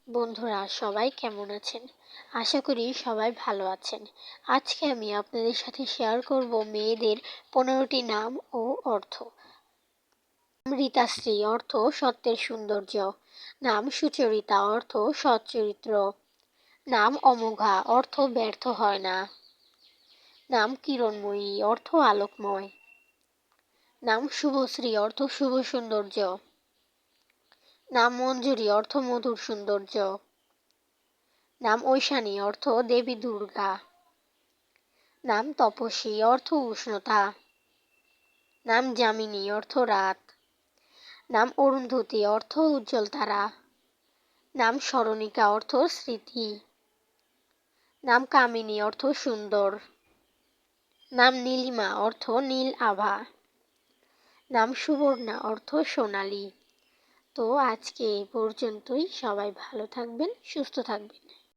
বন্ধুরা সবাই কেমন আছেন? আশা করি সবাই ভালো আছেন। আজকে আমি আপনাদের সাথে শেয়ার করব মেয়েদের 15টি নাম ও অর্থ। নাম রীতাশ্রী, অর্থ সত্যের সৌন্দর্য। নাম সুচরিতা, অর্থ সৎ চরিত্র। নাম অমোঘা, অর্থ ব্যর্থ হয় না। নাম কিরণময়ী, অর্থ আলোকময়। নাম শুভশ্রী, অর্থ শুভ সৌন্দর্য। নাম মঞ্জুরি, অর্থ মধুর সৌন্দর্য। নাম ঐশানী, অর্থ দেবী দুর্গা। নাম তপস্বী, অর্থ উষ্ণতা। নাম যামিনী, অর্থ রাত। নাম অরুন্ধতী, অর্থ উজ্জ্বল তারা। নাম স্মরণিকা, অর্থ স্মৃতি। নাম কামিনী, অর্থ সুন্দর। নাম নীলিমা, অর্থ নীল আভা। নাম সুবর্ণা, অর্থ সোনালী। তো আজকে এই পর্যন্তই। সবাই ভালো থাকবেন, সুস্থ থাকবেন।